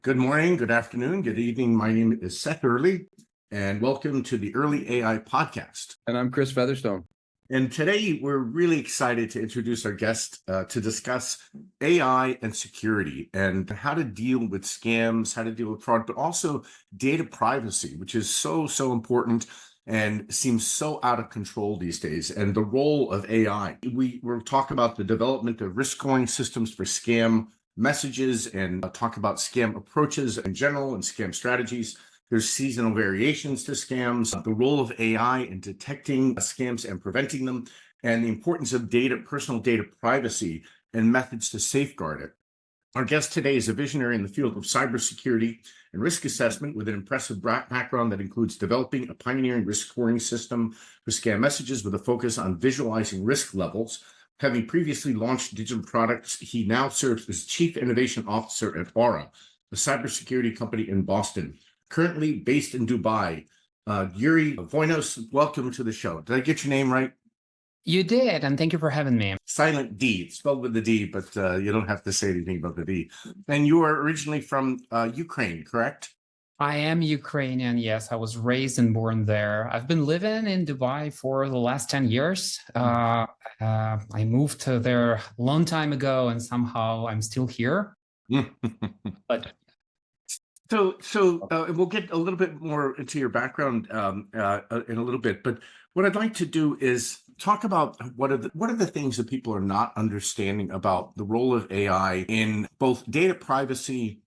Good morning, good afternoon, good evening. My name is Seth Earley, and welcome to the Earley AI Podcast. And I'm Chris Featherstone. And today we're really excited to introduce our guest to discuss AI and security and how to deal with scams, how to deal with fraud, but also data privacy, which is so important and seems so out of control these days, and the role of AI. We'll talk about the development of risk scoring systems for scam messages and talk about scam approaches in general and scam strategies. There's seasonal variations to scams, the role of AI in detecting scams and preventing them, and the importance of personal data privacy and methods to safeguard it. Our guest today is a visionary in the field of cybersecurity and risk assessment with an impressive background that includes developing a pioneering risk scoring system for scam messages with a focus on visualizing risk levels. Having previously launched digital products, he now serves as Chief Innovation Officer at Aura, a cybersecurity company in Boston. Currently based in Dubai. Yuri Dvoinos, welcome to the show. Did I get your name right? You did, and thank you for having me. Silent D, it's spelled with the D, but you don't have to say anything about the D. And you are originally from Ukraine, correct? I am Ukrainian, yes. I was raised and born there. I've been living in Dubai for the last 10 years. I moved to there a long time ago, and somehow I'm still here. But So we'll get a little bit more into your background in a little bit, but what I'd like to do is talk about what are the things that people are not understanding about the role of AI in both data privacy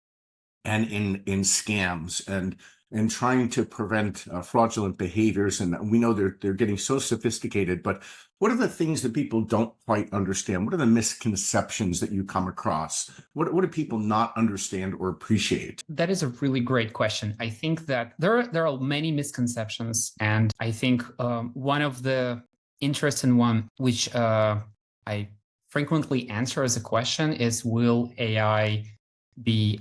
and in scams and trying to prevent fraudulent behaviors. And we know they're getting so sophisticated, but what are the things that people don't quite understand? What are the misconceptions that you come across? What do people not understand or appreciate? that is a really great question. I think that there are many misconceptions, and I think one of the interesting one, which I frequently answer as a question, is will AI be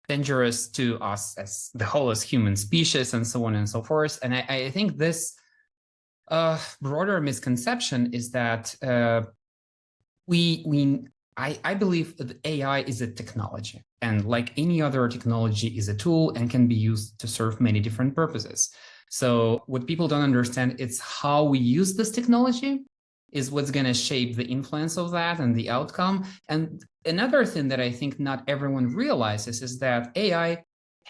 dangerous to us as the whole as human species, and so on and so forth. And I think this broader misconception is that I believe that AI is a technology, and like any other technology is a tool and can be used to serve many different purposes. So what people don't understand, it's how we use this technology is what's going to shape the influence of that and the outcome. And another thing that I think not everyone realizes is that AI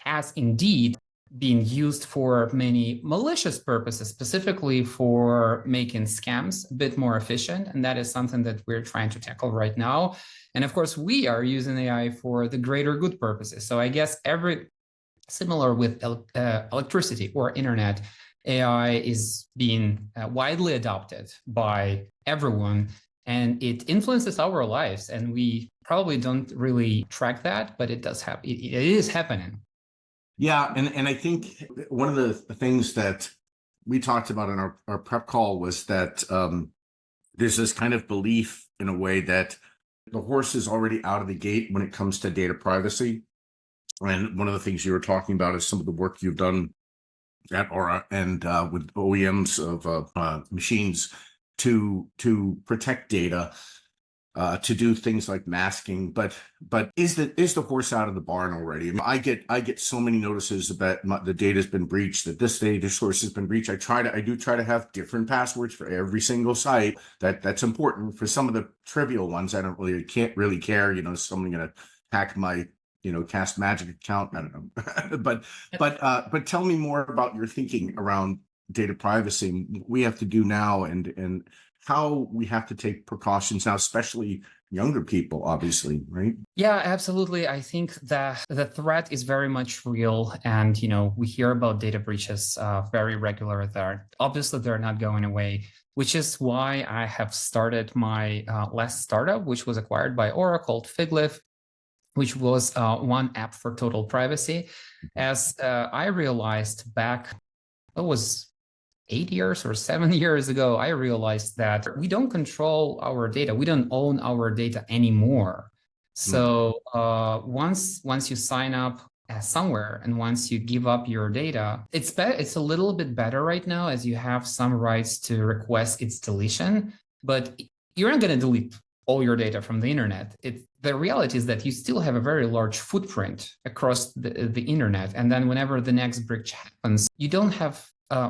has indeed been used for many malicious purposes, specifically for making scams a bit more efficient. And that is something that we're trying to tackle right now. And of course, we are using AI for the greater good purposes. So I guess similar with electricity or internet, AI is being widely adopted by everyone, and it influences our lives. And we probably don't really track that, but it does happen. It is happening. Yeah, and I think one of the things that we talked about in our prep call was that there's this kind of belief in a way that the horse is already out of the gate when it comes to data privacy. And one of the things you were talking about is some of the work you've done at Aura and with OEMs of machines to protect data, to do things like masking. But is the horse out of the barn already? I mean, I get so many notices that the data's been breached, that this data source has been breached. I do try to have different passwords for every single site. That's important. For some of the trivial ones, can't really care. You know, is someone going to hack my cast magic account? I don't know. but tell me more about your thinking around data privacy, what we have to do now, and how we have to take precautions now, especially younger people, obviously, right? Yeah, absolutely. I think that the threat is very much real. And, we hear about data breaches very regular. They're not going away, which is why I have started my last startup, which was acquired by Aura, called Figleaf, which was one app for total privacy. As I realized back, it was 8 years or 7 years ago, I realized that we don't control our data. We don't own our data anymore. So once you sign up somewhere and once you give up your data, it's a little bit better right now, as you have some rights to request its deletion, but you're not going to delete all your data from the internet. The reality is that you still have a very large footprint across the internet. And then whenever the next breach happens, you don't have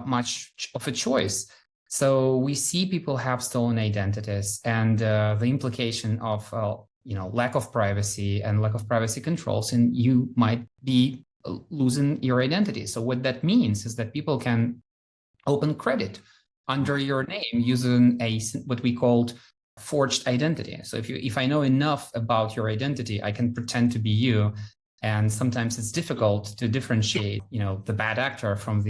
much of a choice. So we see people have stolen identities, and the implication of lack of privacy and lack of privacy controls, and you might be losing your identity. So what that means is that people can open credit under your name using what we called forged identity. So if I know enough about your identity, I can pretend to be you. And sometimes it's difficult to differentiate, the bad actor from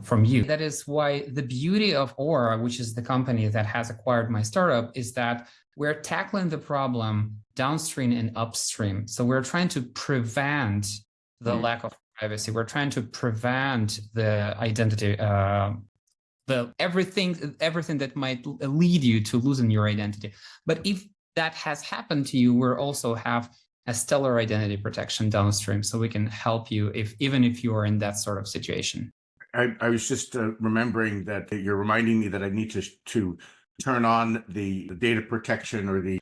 from you. That is why the beauty of Aura, which is the company that has acquired my startup, is that we're tackling the problem downstream and upstream. So we're trying to prevent the lack of privacy. We're trying to prevent the identity, everything that might lead you to losing your identity. But if that has happened to you, we also have a stellar identity protection downstream, so we can help you even if you are in that sort of situation. I was just remembering that you're reminding me that I need to turn on the data protection or the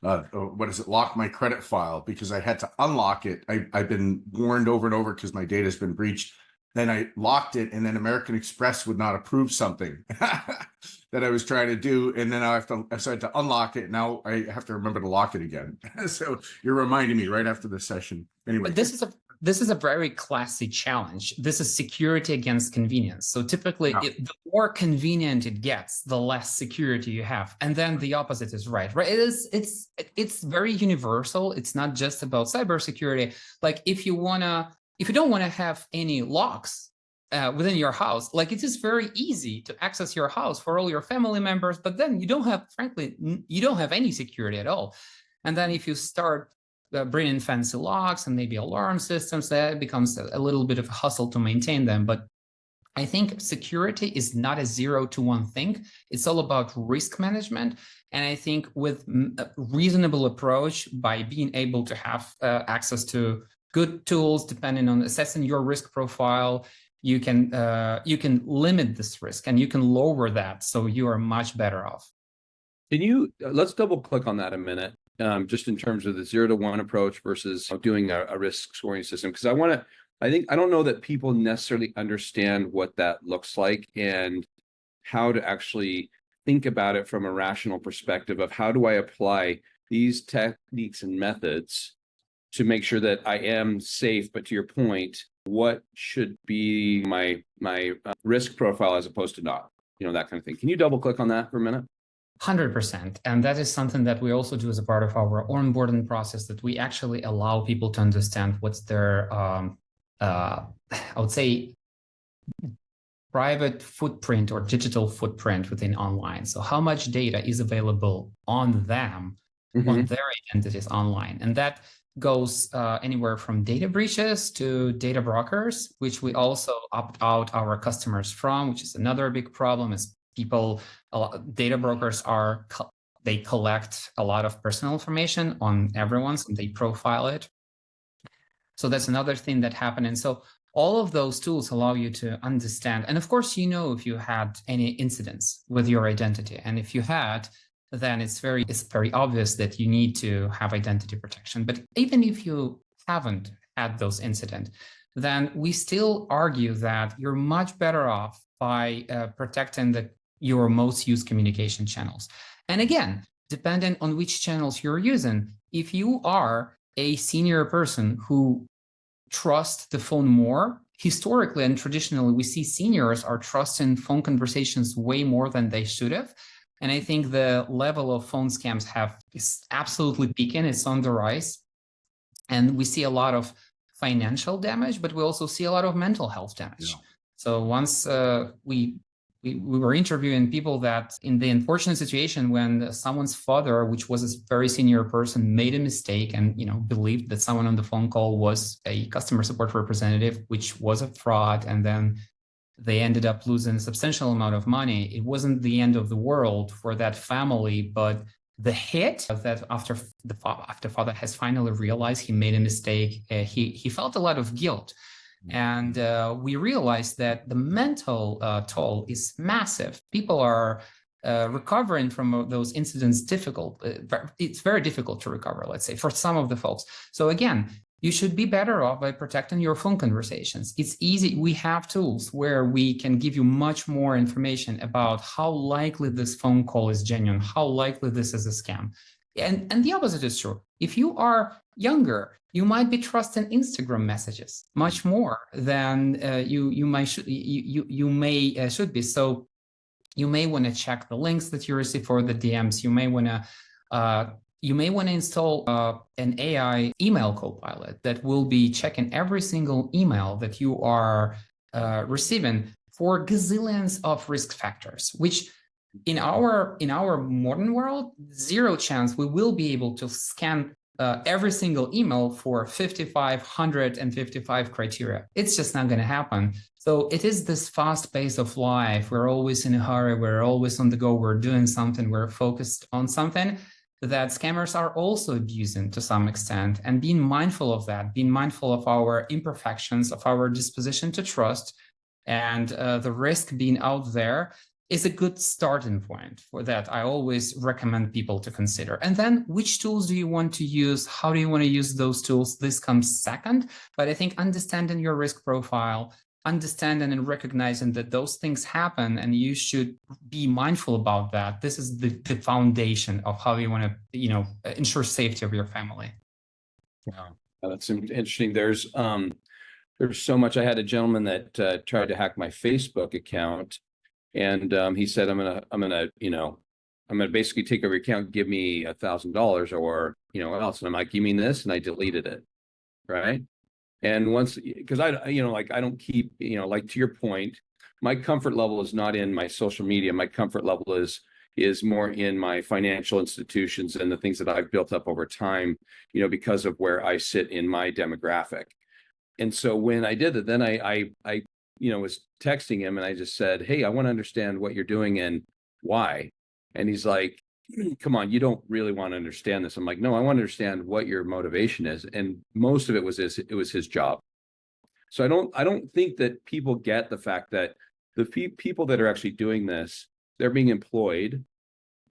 lock my credit file, because I had to unlock it. I've been warned over and over because my data has been breached. Then I locked it, and then American Express would not approve something that I was trying to do, and then I had to unlock it. Now I have to remember to lock it again. So you're reminding me right after the session. Anyway, but this is a very classy challenge. This is security against convenience. So typically, the more convenient it gets, the less security you have. And then the opposite is right? It's very universal. It's not just about cybersecurity. Like if you don't want to have any locks within your house, like it is very easy to access your house for all your family members, but then you don't have any security at all. And then if you start bringing fancy locks and maybe alarm systems, that becomes a little bit of a hustle to maintain them. But I think security is not a 0 to 1 thing. It's all about risk management. And I think with a reasonable approach, by being able to have access to good tools, depending on assessing your risk profile, you can limit this risk and you can lower that, so you are much better off. Let's double click on that a minute, just in terms of the 0 to 1 approach versus doing a risk scoring system, because I don't know that people necessarily understand what that looks like and how to actually think about it from a rational perspective of how do I apply these techniques and methods to make sure that I am safe. But to your point, what should be my risk profile as opposed to not, that kind of thing. Can you double click on that for a minute? 100%. And that is something that we also do as a part of our onboarding process, that we actually allow people to understand what's their, I would say, private footprint or digital footprint within online. So how much data is available on them, on their identities online. And that goes anywhere from data breaches to data brokers, which we also opt out our customers from, which is another big problem. Is data brokers they collect a lot of personal information on everyone, and they profile it. So that's another thing that happened. And so all of those tools allow you to understand. And of course, if you had any incidents with your identity, and if you had, then it's very obvious that you need to have identity protection. But even if you haven't had those incidents, then we still argue that you're much better off by protecting your most used communication channels. And again, depending on which channels you're using, if you are a senior person who trusts the phone more, historically and traditionally, we see seniors are trusting phone conversations way more than they should have. And I think the level of phone scams is absolutely peaking. It's on the rise. And we see a lot of financial damage, but we also see a lot of mental health damage. Yeah. So once we were interviewing people that in the unfortunate situation when someone's father, which was a very senior person, made a mistake and believed that someone on the phone call was a customer support representative, which was a fraud, and then they ended up losing a substantial amount of money. It wasn't the end of the world for that family, but the hit that after father has finally realized he made a mistake, he felt a lot of guilt. And we realized that the mental toll is massive. People are recovering from those incidents difficult. It's very difficult to recover, let's say, for some of the folks. So again, you should be better off by protecting your phone conversations. It's easy. We have tools where we can give you much more information about how likely this phone call is genuine, how likely this is a scam. And the opposite is true. If you are younger, you might be trusting Instagram messages much more than you may should be. So you may want to check the links that you receive for the DMs. You may want to install an AI email copilot that will be checking every single email that you are receiving for gazillions of risk factors, which in our modern world, zero chance we will be able to scan every single email for 5,555 criteria. It's just not going to happen. So it is this fast pace of life. We're always in a hurry. We're always on the go. We're doing something. We're focused on something that scammers are also abusing to some extent. And being mindful of that, being mindful of our imperfections, of our disposition to trust, and the risk being out there is a good starting point for that. I always recommend people to consider. And then which tools do you want to use? How do you want to use those tools? This comes second. But I think understanding your risk profile, understanding and recognizing that those things happen and you should be mindful about that. This is the foundation of how you want to, ensure safety of your family. Wow, that's interesting. There's so much. I had a gentleman that tried to hack my Facebook account, and he said, I'm gonna basically take over your account, give me $1,000 or else. And I'm like, you mean this? And I deleted it, right? And once, because I don't keep, like to your point, my comfort level is not in my social media. My comfort level is more in my financial institutions and the things that I've built up over time, because of where I sit in my demographic. And so when I did it, then I was texting him and I just said, hey, I want to understand what you're doing and why. And he's like, come on, you don't really want to understand this. I'm like, no, I want to understand what your motivation is. And most of it was his job. So I don't think that people get the fact that the people that are actually doing this, they're being employed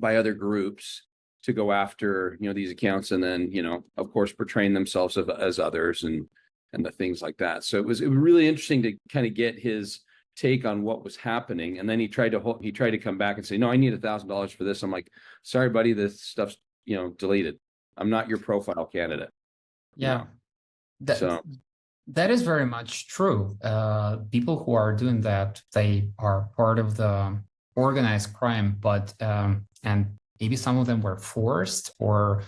by other groups to go after, these accounts and then, of course, portraying themselves as others and the things like that. So it was really interesting to kind of get his take on what was happening. And then he tried to come back and say, no, I need $1,000 for this. I'm like, sorry, buddy, this stuff's, deleted. I'm not your profile candidate. Yeah. That is very much true. People who are doing that, they are part of the organized crime, but, and maybe some of them were forced or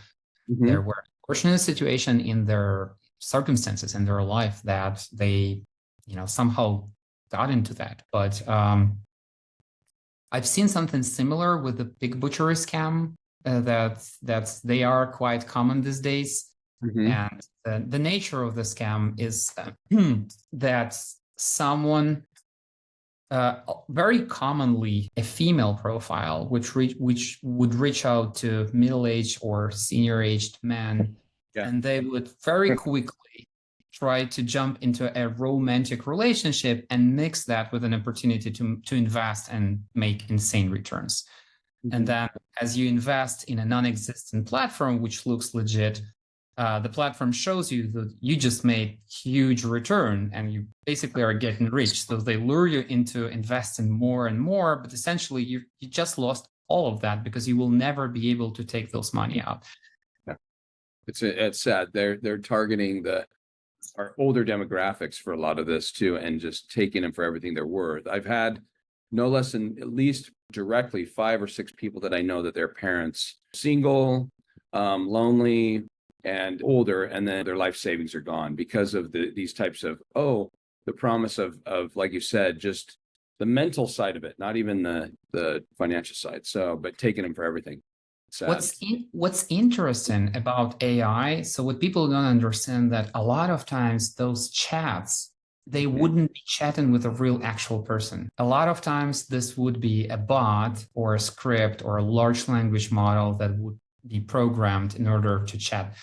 there were fortunate situation in their circumstances in their life that they, somehow got into that. But I've seen something similar with the pig butchery scam that they are quite common these days. And the nature of the scam is that someone, very commonly a female profile, which would reach out to middle-aged or senior-aged men, and they would very quickly try to jump into a romantic relationship and mix that with an opportunity to invest and make insane returns. And then as you invest in a non-existent platform, which looks legit, the platform shows you that you just made huge return and you basically are getting rich. So they lure you into investing more and more, but essentially you just lost all of that because you will never be able to take those money out. Yeah. It's sad. They're targeting our older demographics for a lot of this too, and just taking them for everything they're worth. I've had no less than at least directly 5 or 6 people that I know that their parents single, lonely, and older, and then their life savings are gone because of these types of the promise of like you said, just the mental side of it, not even the financial side. So, but taking them for everything. Sad. What's interesting about AI, so what people don't understand that a lot of times those chats, they wouldn't be chatting with a real actual person. A lot of times this would be a bot or a script or a large language model that would be programmed in order to chat.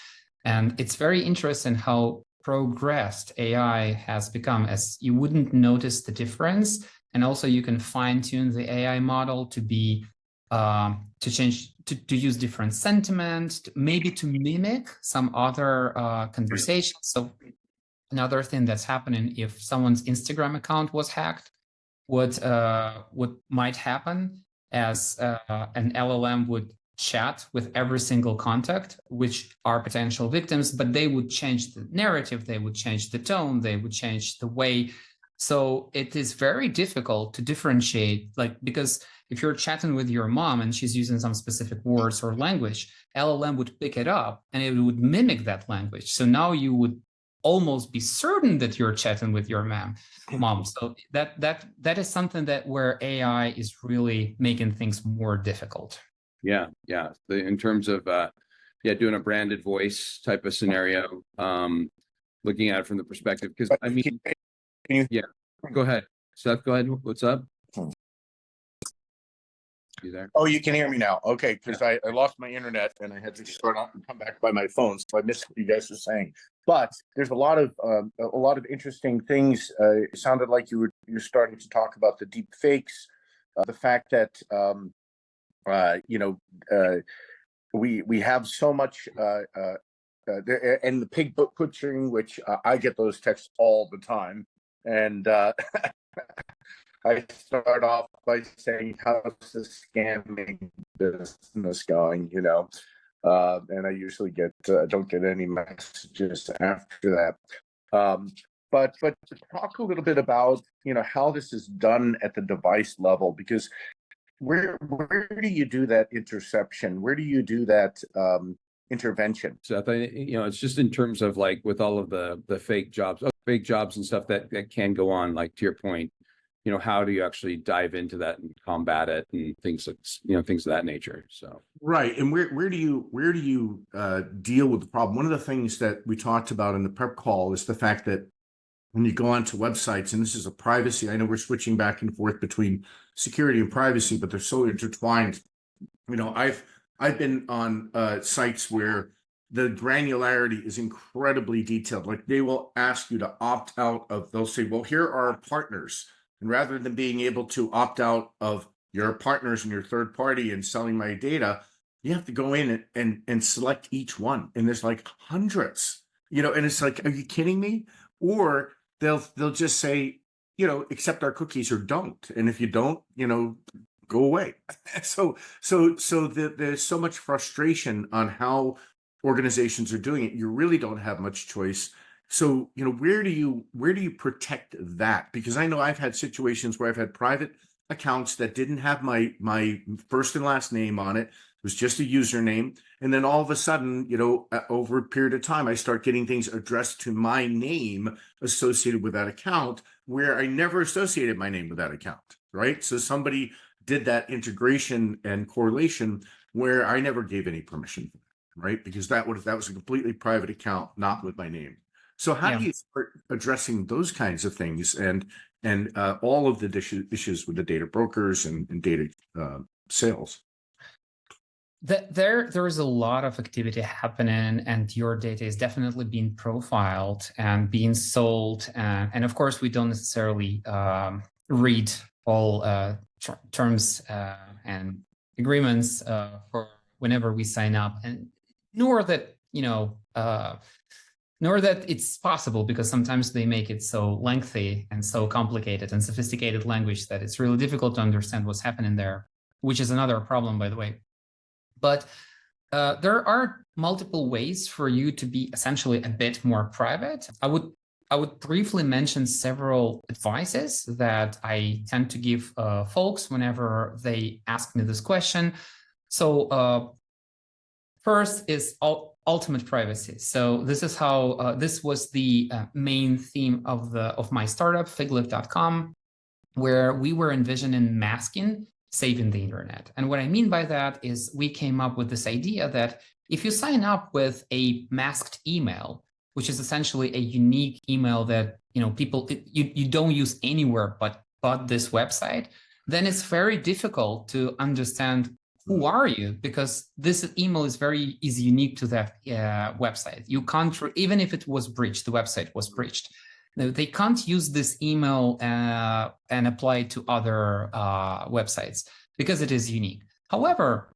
And it's very interesting how progressed AI has become, as you wouldn't notice the difference. And also you can fine tune the AI model to be to use different sentiments, maybe to mimic some other conversations. So another thing that's happening, if someone's Instagram account was hacked, what might happen as an LLM would chat with every single contact, which are potential victims, but they would change the narrative, they would change the tone, they would change the way. So it is very difficult to differentiate, like, because if you're chatting with your mom and she's using some specific words or language, LLM would pick it up and it would mimic that language. So now you would almost be certain that you're chatting with your mom. So that is something that where AI is really making things more difficult. Yeah. In terms of doing a branded voice type of scenario, looking at it from the perspective, because I mean, yeah, go ahead, Seth. Go ahead. What's up? You there? Oh, you can hear me now. Okay, because I lost my internet and I had to start out and come back by my phone, so I missed what you guys were saying. But there's a lot of interesting things. It sounded like you're starting to talk about the deep fakes, the fact that we have so much and the pig butchering, which I get those texts all the time, and I start off by saying, how's the scamming business going, and I usually don't get any messages after that. But talk a little bit about, how this is done at the device level, because where do you do that interception? Where do you do that intervention? So it's just in terms of like with all of the fake jobs and stuff that can go on, like to your point, how do you actually dive into that and combat it and things of that nature? So right. And where do you deal with the problem? One of the things that we talked about in the prep call is the fact that when you go onto websites, and this is a privacy, I know we're switching back and forth between security and privacy, but they're so intertwined. I've been on sites where the granularity is incredibly detailed. Like they will ask you to opt out of, they'll say, well, here are our partners. And rather than being able to opt out of your partners and your third party and selling my data, you have to go in and select each one. And there's like hundreds, and it's like, are you kidding me? Or they'll just say, accept our cookies or don't. And if you don't, go away. So there's so much frustration on how organizations are doing it. You really don't have much choice. So, where do you protect that? Because I know I've had situations where I've had private accounts that didn't have my first and last name on it. It was just a username. And then all of a sudden, over a period of time, I start getting things addressed to my name associated with that account where I never associated my name with that account, right? So somebody did that integration and correlation where I never gave any permission for that, right? Because that was a completely private account, not with my name. So how do you start addressing those kinds of things and all of the issues with the data brokers and data sales? There is a lot of activity happening, and your data is definitely being profiled and being sold. And of course, we don't necessarily read all terms and agreements for whenever we sign up, and nor that it's possible, because sometimes they make it so lengthy and so complicated and sophisticated language that it's really difficult to understand what's happening there, which is another problem, by the way. But there are multiple ways for you to be essentially a bit more private. I would briefly mention several advices that I tend to give folks whenever they ask me this question. So first is ultimate privacy. So this is how this was the main theme of my startup, figlet.com, where we were envisioning masking saving the internet. And what I mean by that is we came up with this idea that if you sign up with a masked email, which is essentially a unique email that people you don't use anywhere but this website, then it's very difficult to understand who are you, because this email is unique to that website. You can't, even if it was breached, the website was breached, they can't use this email and apply it to other websites because it is unique. However,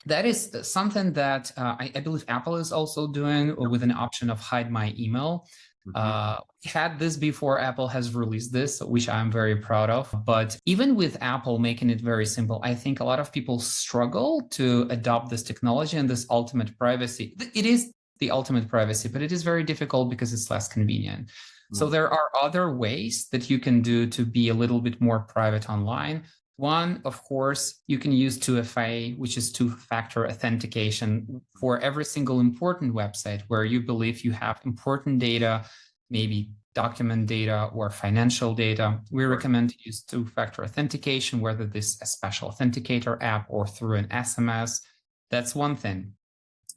that is something that I believe Apple is also doing with an option of hide my email. We had this before Apple has released this, which I'm very proud of. But even with Apple making it very simple, I think a lot of people struggle to adopt this technology and this ultimate privacy. It is the ultimate privacy, but it is very difficult because it's less convenient. So there are other ways that you can do to be a little bit more private online. One, of course, you can use 2FA, which is two-factor authentication for every single important website where you believe you have important data, maybe document data or financial data. We recommend to use two-factor authentication, whether this is a special authenticator app or through an SMS. That's one thing.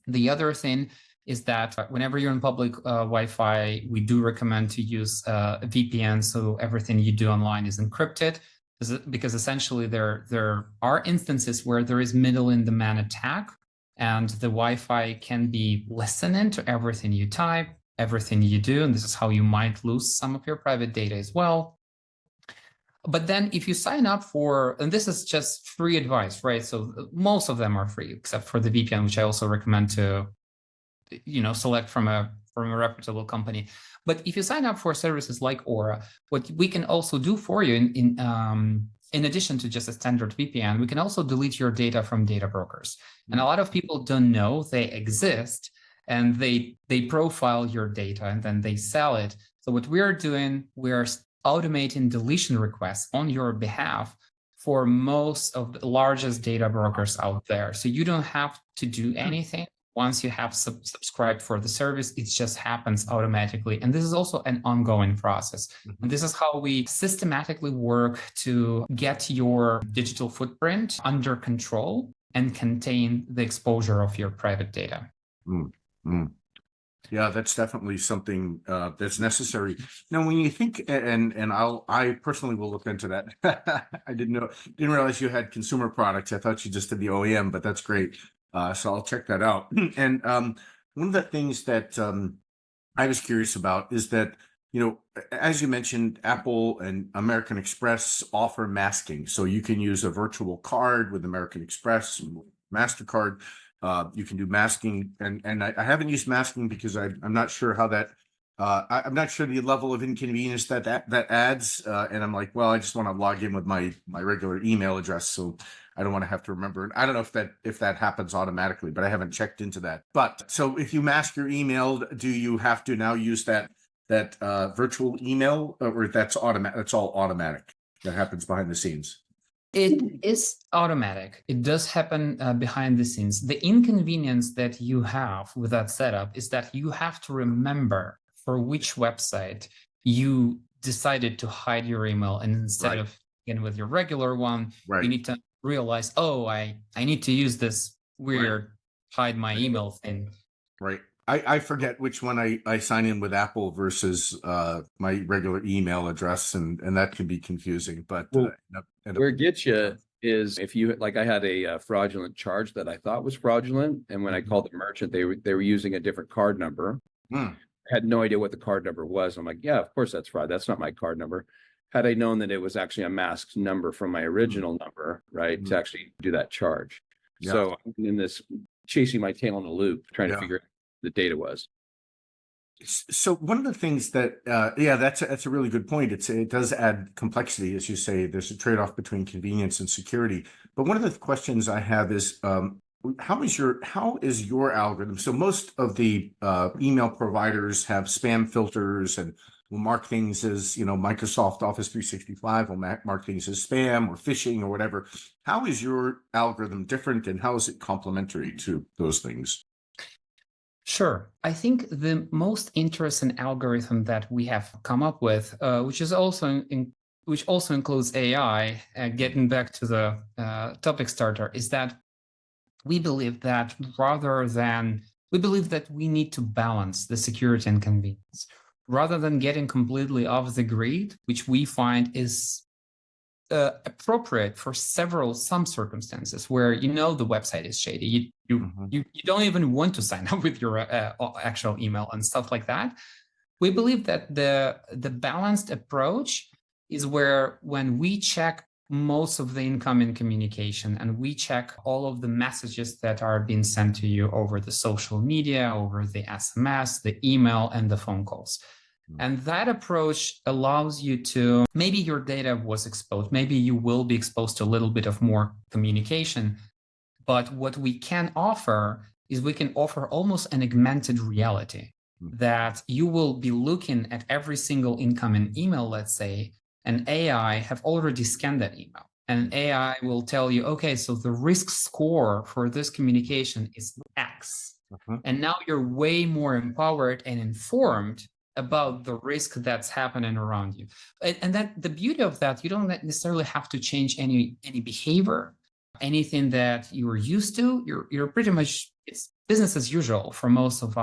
The other thing is that whenever you're in public Wi-Fi, we do recommend to use a VPN, so everything you do online is encrypted. Because essentially there are instances where there is middle-in-the-man attack, and the Wi-Fi can be listening to everything you type, everything you do, and this is how you might lose some of your private data as well. But then if you sign up for, and this is just free advice, right? So most of them are free, except for the VPN, which I also recommend to, select from a reputable company. But if you sign up for services like Aura, what we can also do for you in addition to just a standard VPN, we can also delete your data from data brokers. And a lot of people don't know they exist, and they profile your data and then they sell it. So what we are doing, we are automating deletion requests on your behalf for most of the largest data brokers out there. So you don't have to do anything. Once you have subscribed for the service, it just happens automatically. And this is also an ongoing process. And this is how we systematically work to get your digital footprint under control and contain the exposure of your private data. Yeah, that's definitely something that's necessary. Now, when you think, and I personally will look into that. I didn't realize you had consumer products. I thought you just did the OEM, but that's great. So I'll check that out. And one of the things that I was curious about is that, as you mentioned, Apple and American Express offer masking. So you can use a virtual card with American Express and MasterCard. You can do masking. And I haven't used masking because I'm not sure how that, I'm not sure the level of inconvenience that adds. And I'm like, well, I just want to log in with my regular email address. So I don't want to have to remember. I don't know if that happens automatically, but I haven't checked into that. But so if you mask your email, do you have to now use that virtual email, or that's automatic? That's all automatic. That happens behind the scenes. It is automatic. It does happen behind the scenes. The inconvenience that you have with that setup is that you have to remember for which website you decided to hide your email, and instead of with your regular one, you need to realize, I need to use this weird hide my email thing. Right. I forget which one I sign in with Apple versus my regular email address, and that can be confusing. But where it gets you is if you, like, I had a fraudulent charge that I thought was fraudulent, and when I called the merchant, they were using a different card number. I had no idea what the card number was. I'm like, yeah, of course that's fraud. That's not my card number. Had I known that it was actually a masked number from my original number, right, to actually do that charge. So I'm in this chasing my tail in a loop, trying to figure out what the data was. So one of the things that, that's a really good point. It does add complexity, as you say. There's a trade-off between convenience and security. But one of the questions I have is, how is your algorithm? So most of the email providers have spam filters and will mark things as, Microsoft Office 365 will mark things as spam or phishing or whatever. How is your algorithm different, and how is it complementary to those things? Sure. I think the most interesting algorithm that we have come up with, which also includes AI, getting back to the topic starter, is that we believe that we need to balance the security and convenience. Rather than getting completely off the grid, which we find is appropriate for some circumstances where the website is shady. You don't even want to sign up with your actual email and stuff like that. We believe that the balanced approach is where when we check most of the incoming communication, and we check all of the messages that are being sent to you over the social media, over the SMS, the email, and the phone calls. And that approach allows you to, maybe your data was exposed, maybe you will be exposed to a little bit of more communication, but what we can offer is we can offer almost an augmented reality that you will be looking at every single incoming email, let's say, and AI have already scanned that email. And AI will tell you, okay, so the risk score for this communication is X. And now you're way more empowered and informed about the risk that's happening around you. And that the beauty of that, you don't necessarily have to change any behavior, anything that you were used to. You're pretty much, it's business as usual for most of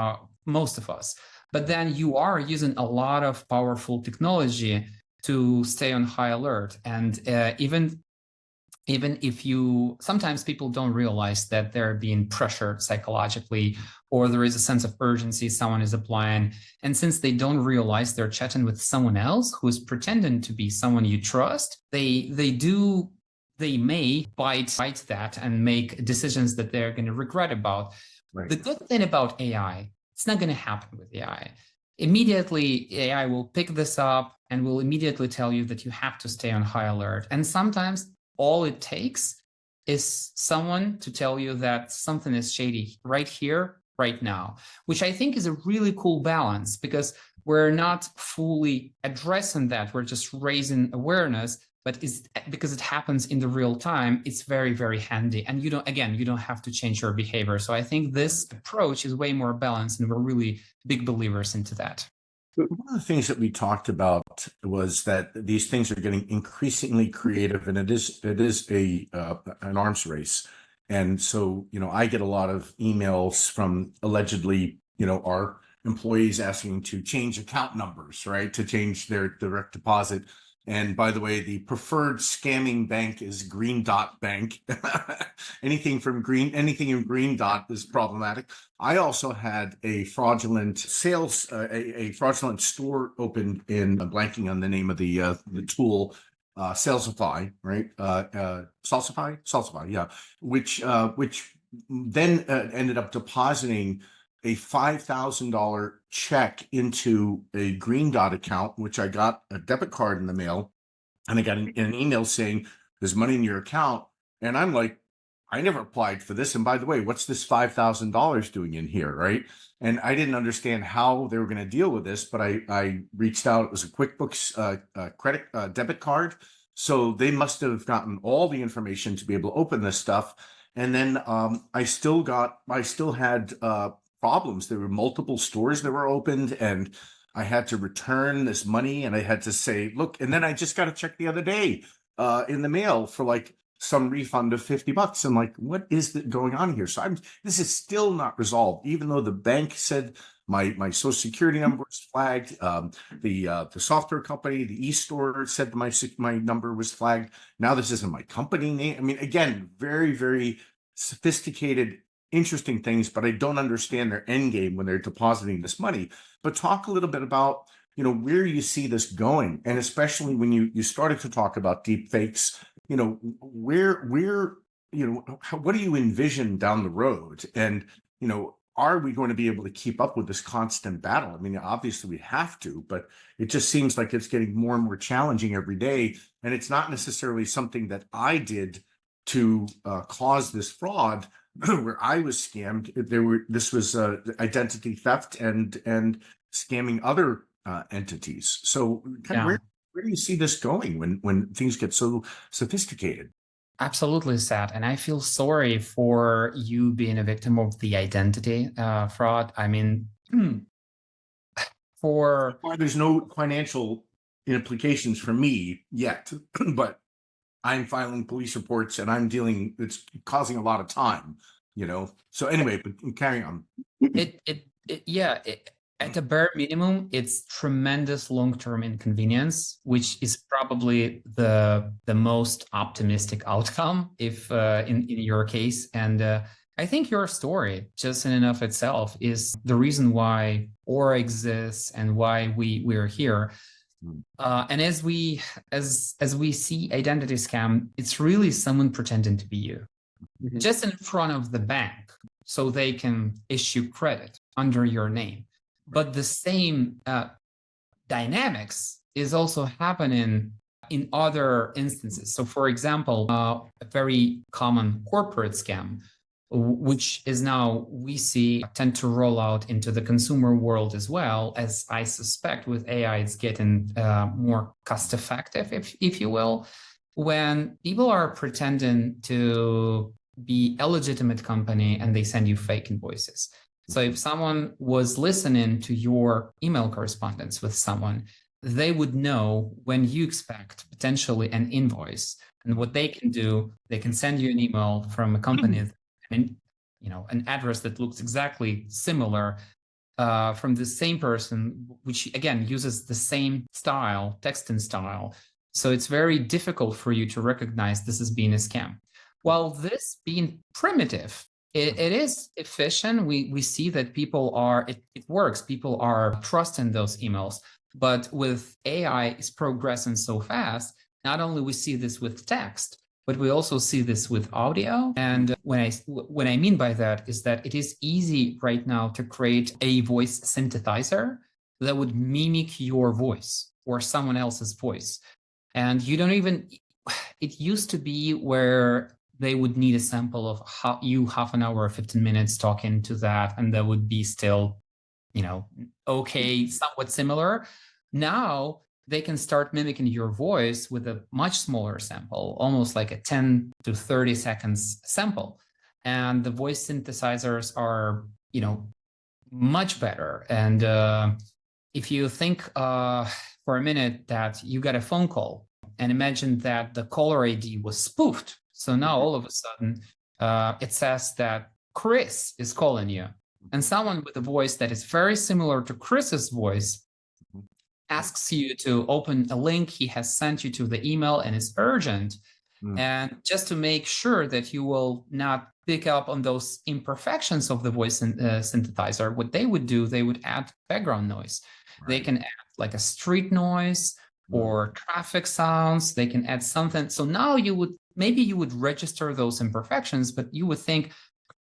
us. But then you are using a lot of powerful technology to stay on high alert. And even if sometimes people don't realize that they're being pressured psychologically, or there is a sense of urgency someone is applying. And since they don't realize they're chatting with someone else who is pretending to be someone you trust, they may bite that and make decisions that they're going to regret about. Right. The good thing about AI, it's not going to happen with AI. Immediately, AI will pick this up and will immediately tell you that you have to stay on high alert. And sometimes all it takes is someone to tell you that something is shady right here, right now, which I think is a really cool balance, because we're not fully addressing that. We're just raising awareness, but because it happens in the real time, it's very, very handy. And you don't have to change your behavior. So I think this approach is way more balanced, and we're really big believers into that. One of the things that we talked about was that these things are getting increasingly creative, and it is an arms race. And so, I get a lot of emails from allegedly, our employees asking to change account numbers, right, to change their direct deposit. And by the way, the preferred scamming bank is Green Dot Bank. Anything in Green Dot is problematic. I also had a fraudulent a fraudulent store opened in, blanking on the name of the tool, Salesify, right? Salsify, yeah. Which then ended up depositing a $5,000 check into a Green Dot account, which I got a debit card in the mail, and I got an email saying there's money in your account. And I'm like, I never applied for this. And by the way, what's this $5,000 doing in here, right? And I didn't understand how they were going to deal with this, but I reached out. It was a QuickBooks debit card. So they must have gotten all the information to be able to open this stuff. And then I still had problems. There were multiple stores that were opened, and I had to return this money, and I had to say, look, and then I just got a check the other day in the mail for like some refund of $50. I'm like, what is going on here? So this is still not resolved, even though the bank said my social security number was flagged. The software company, the e-store, said my number was flagged. Now this isn't my company name. I mean, again, very, very sophisticated, interesting things, but I don't understand their end game when they're depositing this money. But talk a little bit about, where you see this going, and especially when you started to talk about deepfakes, where what do you envision down the road? And, are we going to be able to keep up with this constant battle? I mean, obviously we have to, but it just seems like it's getting more and more challenging every day. And it's not necessarily something that I did to cause this fraud, where I was scammed. This was identity theft and scamming other entities. So where do you see this going when things get so sophisticated? Absolutely, Seth. And I feel sorry for you being a victim of the identity fraud. I mean, there's no financial implications for me yet, but I'm filing police reports and it's causing a lot of time, So anyway, but carry on. At a bare minimum, it's tremendous long-term inconvenience, which is probably the most optimistic outcome if in your case. And I think your story, just in and of itself, is the reason why Aura exists and why we're here. Mm. And as we see identity scam, it's really someone pretending to be you, just in front of the bank, so they can issue credit under your name. But the same dynamics is also happening in other instances. So, for example, a very common corporate scam, which is now we see tend to roll out into the consumer world as well, as I suspect with AI, it's getting more cost effective, if you will, when people are pretending to be a legitimate company and they send you fake invoices. So if someone was listening to your email correspondence with someone, they would know when you expect potentially an invoice. And what they can do, they can send you an email from a company, and an address that looks exactly similar from the same person, which again uses the same style, texting style. So it's very difficult for you to recognize this as being a scam. While this being primitive, it is efficient. We see that people are, it works. People are trusting those emails. But with AI is progressing so fast, not only we see this with text, but we also see this with audio. And what I mean by that is that it is easy right now to create a voice synthesizer that would mimic your voice or someone else's voice. And you don't even, it used to be where they would need a sample of half an hour or 15 minutes talking to that, and that would be still, okay, somewhat similar. Now they can start mimicking your voice with a much smaller sample, almost like a 10 to 30 seconds sample. And the voice synthesizers are, much better. And if you think for a minute that you got a phone call, and imagine that the caller ID was spoofed. So now all of a sudden, it says that Chris is calling you. And someone with a voice that is very similar to Chris's voice asks you to open a link he has sent you to the email and it's urgent. And just to make sure that you will not pick up on those imperfections of the voice synthesizer, what they would do, they would add background noise. Right. They can add like a street noise or traffic sounds. They can add something. So now you would register those imperfections, but you would think,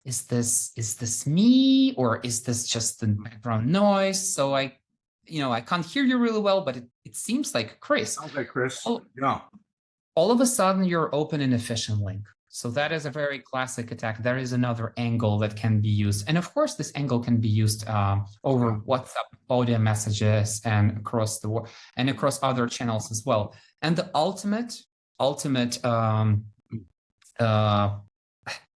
is this me, or is this just the background noise? So I can't hear you really well, but it seems like Chris. Sounds like Chris. Yeah. All of a sudden you're opening a phishing link. So that is a very classic attack. There is another angle that can be used. And of course, this angle can be used over WhatsApp audio messages and across the world and across other channels as well. And the ultimate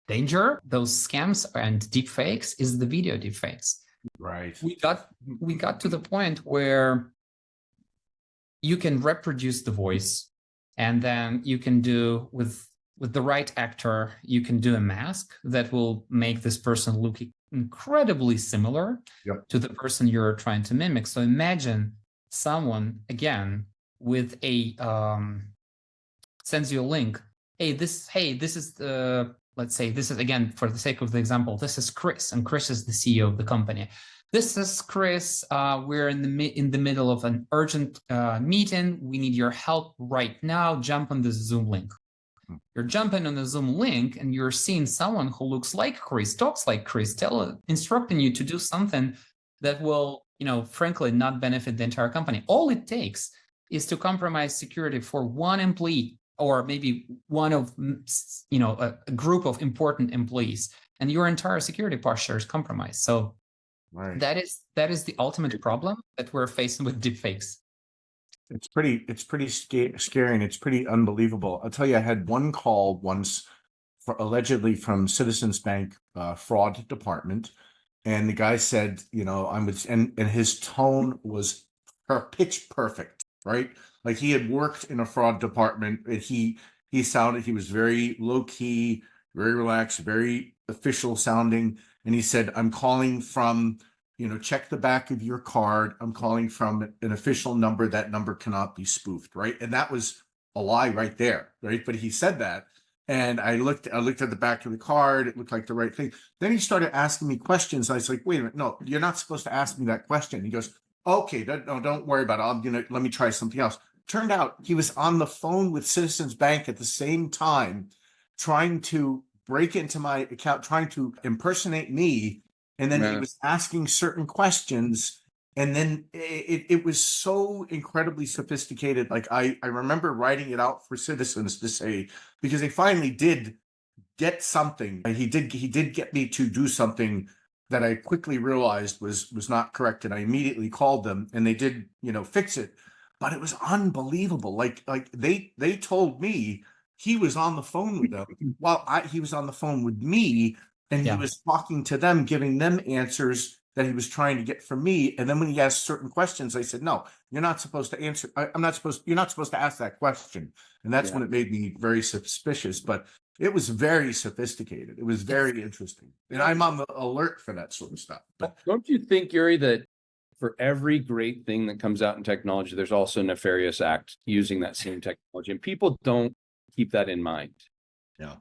danger, those scams and deepfakes, is the video deepfakes. Right. We got to the point where you can reproduce the voice, and then you can do with the right actor, you can do a mask that will make this person look incredibly similar to the person you're trying to mimic. So imagine someone, again, with a sends you a link. This is the, let's say this is, again, for the sake of the example, this is Chris, and Chris is the CEO of the company. This is Chris. We're in the middle of an urgent meeting. We need your help right now. Jump on this Zoom link. You're jumping on the Zoom link, and you're seeing someone who looks like Chris, talks like Chris, instructing you to do something that will, frankly, not benefit the entire company. All it takes is to compromise security for one employee, or maybe one of, a group of important employees, and your entire security posture is compromised. So right. that is the ultimate problem that we're facing with deepfakes. It's pretty scary, and it's pretty unbelievable. I'll tell you, I had one call once, allegedly from Citizens Bank fraud department, and the guy said, and his tone was pitch perfect, right? Like he had worked in a fraud department, and he was very low key, very relaxed, very official sounding, and he said, "I'm calling from." Check the back of your card. I'm calling from an official number. That number cannot be spoofed, right? And that was a lie right there, right? But he said that, and I looked at the back of the card. It looked like the right thing. Then he started asking me questions. I was like, wait a minute, no, you're not supposed to ask me that question. He goes, Okay, no, don't worry about it. Let me try something else. Turned out he was on the phone with Citizens Bank at the same time, trying to break into my account, trying to impersonate me, and then he Man. was asking certain questions, and then it was so incredibly sophisticated. Like I remember writing it out for Citizens to say, because they finally did get something. He did get me to do something that I quickly realized was not correct, and I immediately called them, and they did, fix it. But it was unbelievable. Like they told me he was on the phone with them while he was on the phone with me, and he Yeah. was talking to them, giving them answers that he was trying to get from me. And then when he asked certain questions, I said, "No, you're not supposed to answer. You're not supposed to ask that question." And that's when it made me very suspicious. But it was very sophisticated. It was very interesting. And I'm on the alert for that sort of stuff. But Don't you think, Yuri, that for every great thing that comes out in technology, there's also a nefarious act using that same technology, and people don't keep that in mind? yeah.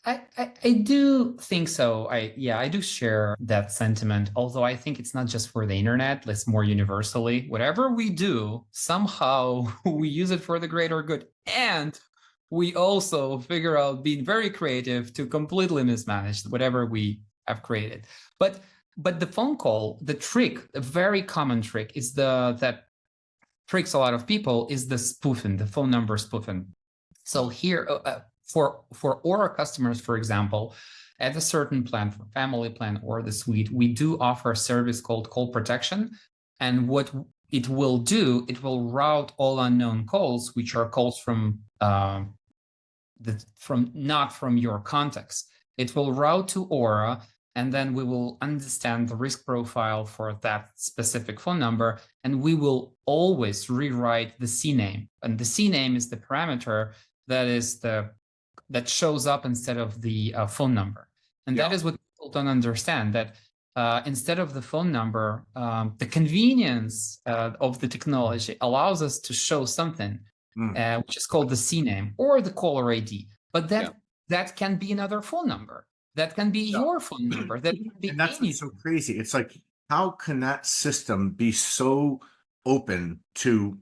I do think so. I do share that sentiment, although I think it's not just for the internet, it's more universally. Whatever we do, somehow we use it for the greater good. And we also figure out being very creative to completely mismanage whatever we have created. But the phone call, the trick, a very common trick is that tricks a lot of people is the spoofing, the phone number spoofing. So here, for Aura customers, for example, at a certain plan, for family plan or the suite, we do offer a service called call protection. And what it will do, it will route all unknown calls, which are calls from not from your contacts. It will route to Aura, and then we will understand the risk profile for that specific phone number, and we will always rewrite the CNAME. And the CNAME is the parameter that shows up instead of the phone number. And that is what people don't understand, that instead of the phone number, the convenience of the technology allows us to show something, which is called the CNAME or the caller ID. But that can be another phone number. That can be your phone number. That can be And that's what's so crazy. It's like, how can that system be so open to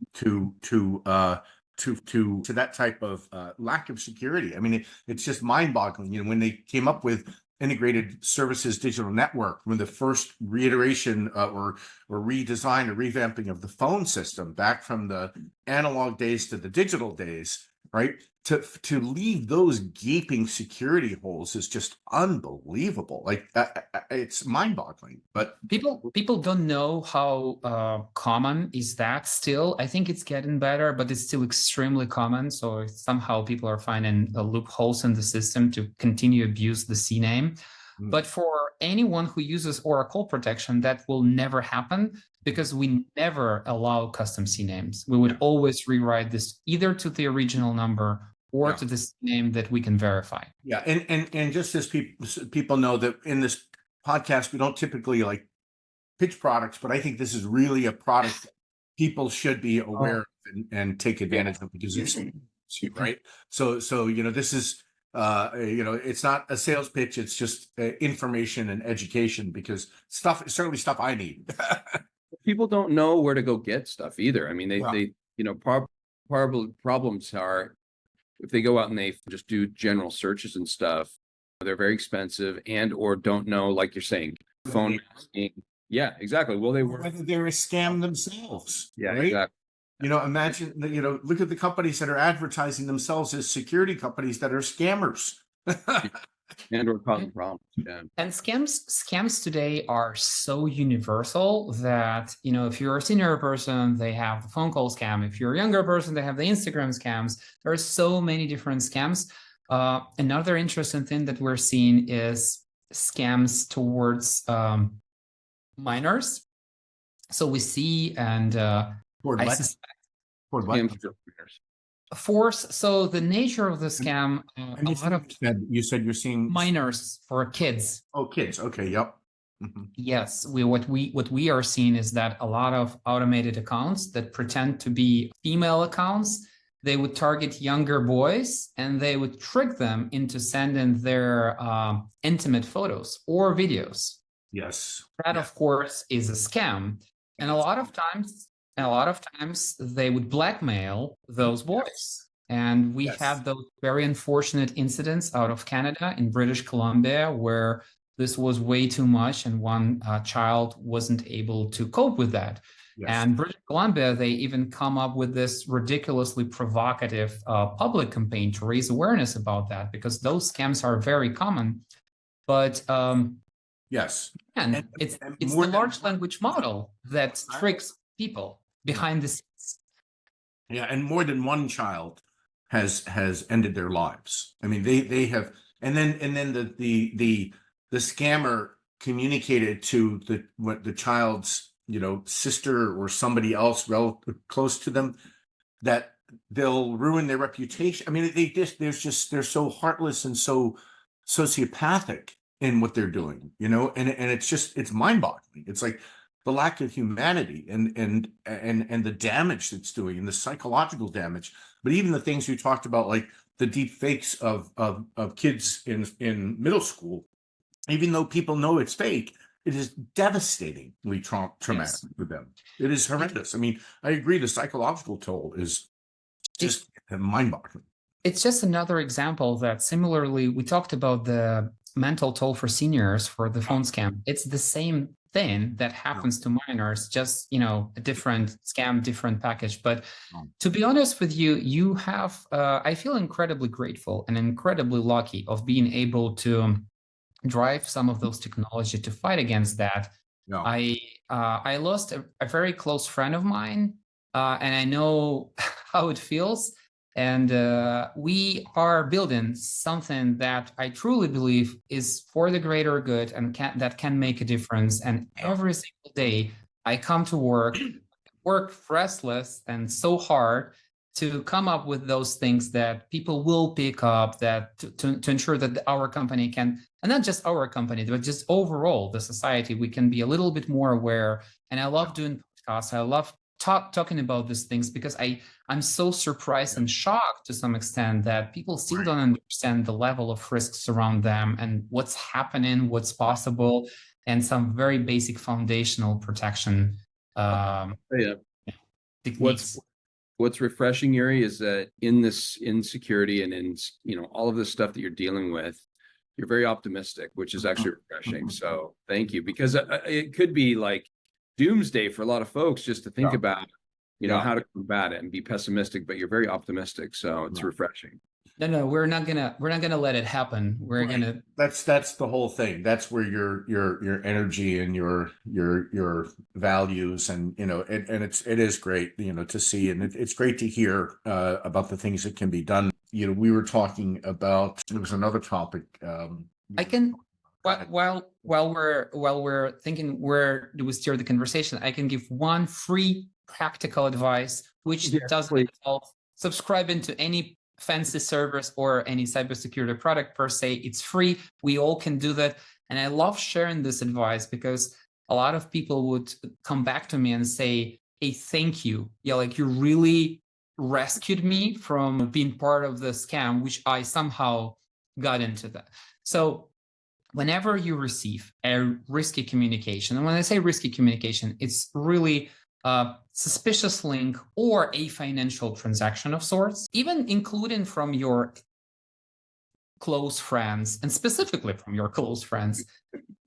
that type of lack of security? I mean, it's just mind-boggling. When they came up with integrated services digital network, when the first reiteration or redesign or revamping of the phone system back from the analog days to the digital days, right? To leave those gaping security holes is just unbelievable. Like it's mind-boggling. But people don't know how common is that still. I think it's getting better, but it's still extremely common. So somehow people are finding loopholes in the system to continue abuse the CNAME. But for anyone who uses Oracle protection, that will never happen, because we never allow custom CNAMEs. We would always rewrite this either to the original number or to the CNAME that we can verify. Yeah, and just as people know that in this podcast, we don't typically like pitch products, but I think this is really a product that people should be aware of and take advantage of, because it's right. So this is it's not a sales pitch. It's just information and education, because certainly stuff I need. People don't know where to go get stuff either. I mean, they problems are, if they go out and they just do general searches and stuff, they're very expensive, and or don't know, like you're saying, phone masking. Yeah, exactly. Well, whether they're a scam themselves. Yeah, right? exactly. Imagine that, look at the companies that are advertising themselves as security companies that are scammers. And or causing problems. Yeah. And scams today are so universal that, if you're a senior person, they have the phone call scam. If you're a younger person, they have the Instagram scams. There are so many different scams. Another interesting thing that we're seeing is scams towards minors. So we see, and I suspect so the nature of the scam, and you said you're seeing minors, for kids. Oh, kids. Okay. Yep. Yes, what we are seeing is that a lot of automated accounts that pretend to be female accounts, they would target younger boys, and they would trick them into sending their intimate photos or videos. Yes. That, of course, is a scam. And a lot of times they would blackmail those boys. And we Yes. had those very unfortunate incidents out of Canada in British Columbia where this was way too much and one child wasn't able to cope with that. Yes. And British Columbia, they even come up with this ridiculously provocative public campaign to raise awareness about that, because those scams are very common. But Yes. and it's the large language model that tricks people behind the scenes. Yeah, and more than one child has ended their lives. I mean, they have, and then the scammer communicated to the child's sister or somebody else close to them that they'll ruin their reputation. I mean, they're so heartless and so sociopathic in what they're doing, and it's mind-boggling. It's like the lack of humanity and the damage that's doing, and the psychological damage. But even the things you talked about, like the deep fakes of kids in middle school, even though people know it's fake, it is devastatingly traumatic for them. It is horrendous. I mean, I agree. The psychological toll is just mind-boggling. It's just another example that similarly, we talked about the mental toll for seniors for the phone scam. It's the same thing that happens to minors, just a different scam, different package. But to be honest with you, you have I feel incredibly grateful and incredibly lucky of being able to drive some of those technology to fight against that. I lost a very close friend of mine, and I know how it feels. And we are building something that I truly believe is for the greater good and that can make a difference. And every single day I come to work restless and so hard to come up with those things that people will pick up, that to ensure that our company can, and not just our company, but just overall the society, we can be a little bit more aware. And I love doing podcasts. I love talking about these things because I'm so surprised and shocked to some extent that people still don't understand the level of risks around them and what's happening, what's possible, and some very basic foundational protection techniques. What's refreshing, Yuri, is that in security and in all of this stuff that you're dealing with, you're very optimistic, which is actually refreshing. So thank you, because it could be like doomsday for a lot of folks just to think about, how to combat it and be pessimistic, but you're very optimistic. So it's refreshing. No, we're not gonna let it happen. We're gonna. That's the whole thing. That's where your energy and your values and and it is great to see, and it's great to hear about the things that can be done. We were talking about, there was another topic. I can while we're thinking where do we steer the conversation, I can give one free practical advice, which doesn't involve subscribing to any fancy service or any cybersecurity product per se. It's free. We all can do that. And I love sharing this advice because a lot of people would come back to me and say, hey, thank you. Yeah, like you really rescued me from being part of the scam, which I somehow got into that. So whenever you receive a risky communication, and when I say risky communication, it's really a suspicious link or a financial transaction of sorts, even including from your close friends, and specifically from your close friends,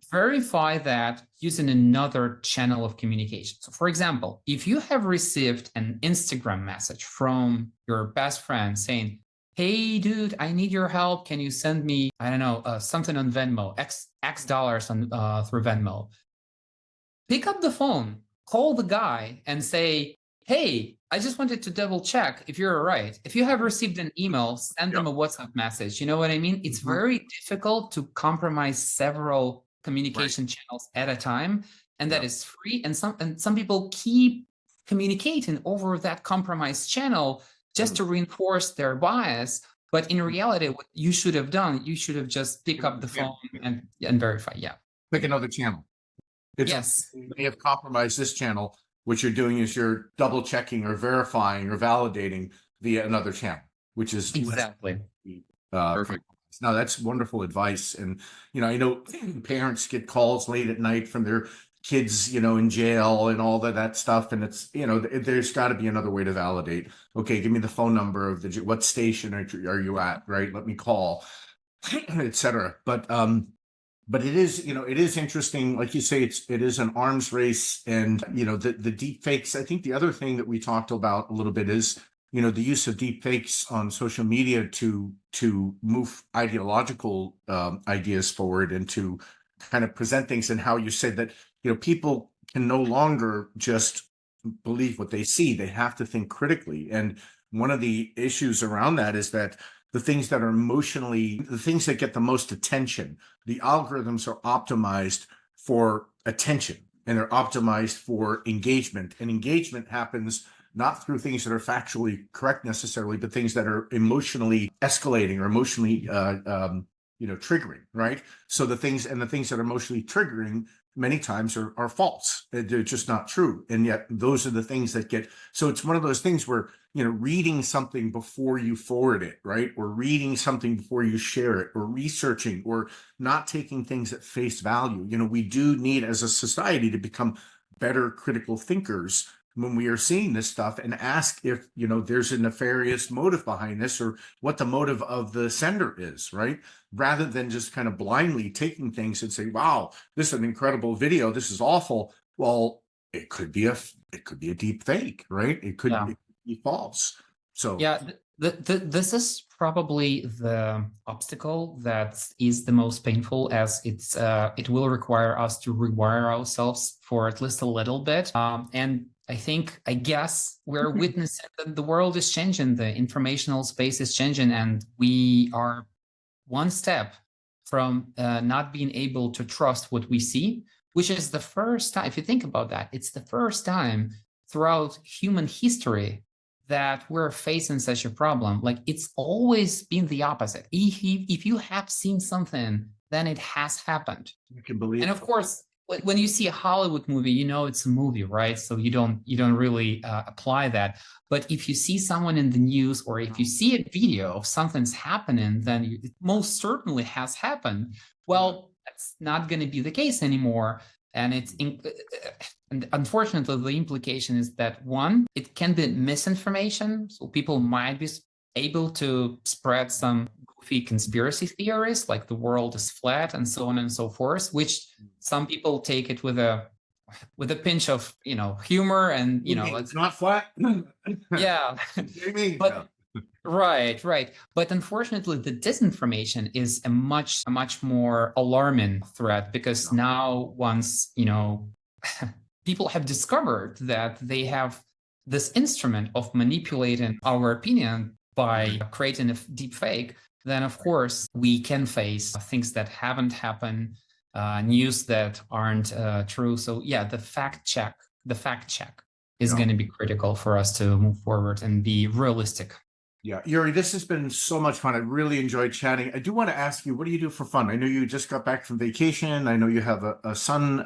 verify that using another channel of communication. So for example, if you have received an Instagram message from your best friend saying, hey, dude, I need your help. Can you send me, I don't know, something on Venmo, X dollars on through Venmo? Pick up the phone, call the guy and say, hey, I just wanted to double check if you're all right. If you have received an email, send them a WhatsApp message. You know what I mean? It's very difficult to compromise several communication channels at a time. And that is free. And some people keep communicating over that compromised channel just to reinforce their bias. But in reality, what you should have done, you should have just pick up the phone and verify. Yeah. Pick another channel. Yes. You may have compromised this channel. What you're doing is you're double checking or verifying or validating via another channel, which is exactly perfect. No, that's wonderful advice. And, I know parents get calls late at night from their kids, in jail and all that stuff. And it's, there's got to be another way to validate. Okay, give me the phone number of what station are you at, right? Let me call, etc. But it is, it is interesting. Like you say, it is an arms race, and the deep fakes. I think the other thing that we talked about a little bit is, the use of deep fakes on social media to move ideological ideas forward and to kind of present things, and how you said that, people can no longer just believe what they see. They have to think critically. And one of the issues around that is that the things that get the most attention, the algorithms are optimized for attention, and they're optimized for engagement. And engagement happens not through things that are factually correct necessarily, but things that are emotionally escalating or emotionally triggering, right? So the things that are emotionally triggering many times are false. They're just not true. And yet those are the things that get, so it's one of those things where, reading something before you forward it, right? Or reading something before you share it, or researching, or not taking things at face value. We do need, as a society, to become better critical thinkers when we are seeing this stuff, and ask if, there's a nefarious motive behind this, or what the motive of the sender is, right? Rather than just kind of blindly taking things and say, wow, this is an incredible video, this is awful. Well, it could be a deep fake, right? It could be false. So this is probably the obstacle that is the most painful, as it will require us to rewire ourselves for at least a little bit. And I guess we're witnessing that the world is changing, the informational space is changing, and we are one step from not being able to trust what we see, which is the first time, if you think about that, it's the first time throughout human history that we're facing such a problem. Like, it's always been the opposite. If you have seen something, then it has happened. you can believe. And of course, when you see a Hollywood movie, it's a movie, right? So you don't really apply that. But if you see someone in the news, or if you see a video of something's happening, then it most certainly has happened. Well, that's not going to be the case anymore. And and unfortunately, the implication is that, one, it can be misinformation. So people might be able to spread some goofy conspiracy theories, like the world is flat and so on and so forth, which some people take it with a pinch of humor, and it's not flat. Yeah. But right. But unfortunately, the disinformation is a much more alarming threat, because now, once people have discovered that they have this instrument of manipulating our opinion by creating a deep fake, then of course we can face things that haven't happened, news that aren't true. So the fact check is going to be critical for us to move forward and be realistic. Yeah, Yuri, this has been so much fun. I really enjoyed chatting. I do want to ask you, what do you do for fun? I know you just got back from vacation. I know you have a son.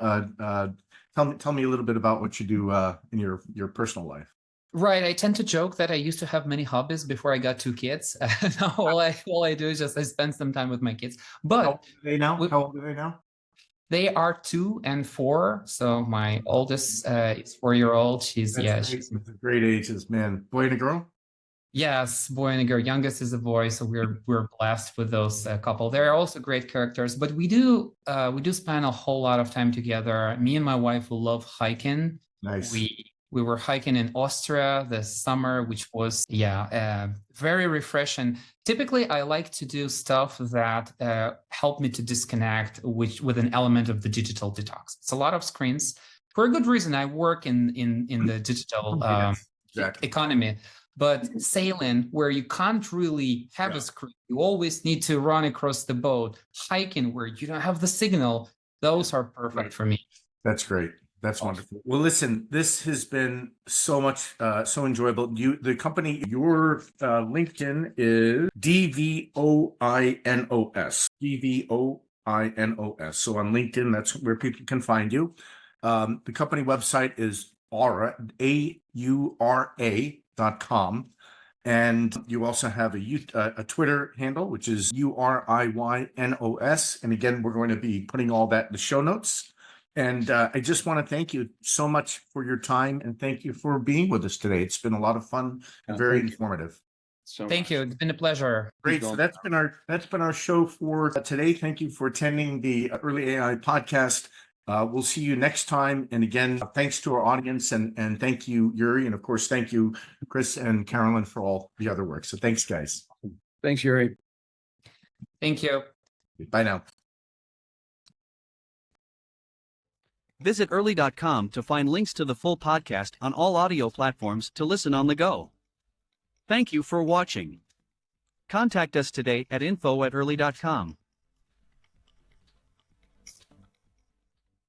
Tell me a little bit about what you do in your personal life. Right. I tend to joke that I used to have many hobbies before I got 2 kids. Now all I do is just I spend some time with my kids. But how old are they now? They are 2 and 4. So my oldest is 4-year-old. She's She's great ages, man. Boy and a girl? Yes, boy and a girl. Youngest is a boy, so we're blessed with those couple. They're also great characters, but we do spend a whole lot of time together. Me and my wife will love hiking. Nice. We were hiking in Austria this summer, which was very refreshing. Typically, I like to do stuff that help me to disconnect, with an element of the digital detox. It's a lot of screens for a good reason. I work in the digital economy. But sailing, where you can't really have a screen, you always need to run across the boat. Hiking, where you don't have the signal, those are perfect for me. That's great. That's wonderful. Well, listen, this has been so much, so enjoyable. The company, your LinkedIn is DVOINOS. DVOINOS. So on LinkedIn, that's where people can find you. The company website is Aura, AURA.com. And you also have a Twitter handle, which is URIYNOS. And again, we're going to be putting all that in the show notes. And I just want to thank you so much for your time, and thank you for being with us today. It's been a lot of fun and very Thank you informative. so Thank much. you. It's been a pleasure. Great. So that's been our show for today. Thank you for attending the Early AI podcast. We'll see you next time. And again, thanks to our audience, and thank you, Yuri, and of course, thank you, Chris and Carolyn, for all the other work. So thanks, guys. Thanks, Yuri. Thank you. Bye now. Visit early.com to find links to the full podcast on all audio platforms to listen on the go. Thank you for watching. Contact us today at info@early.com.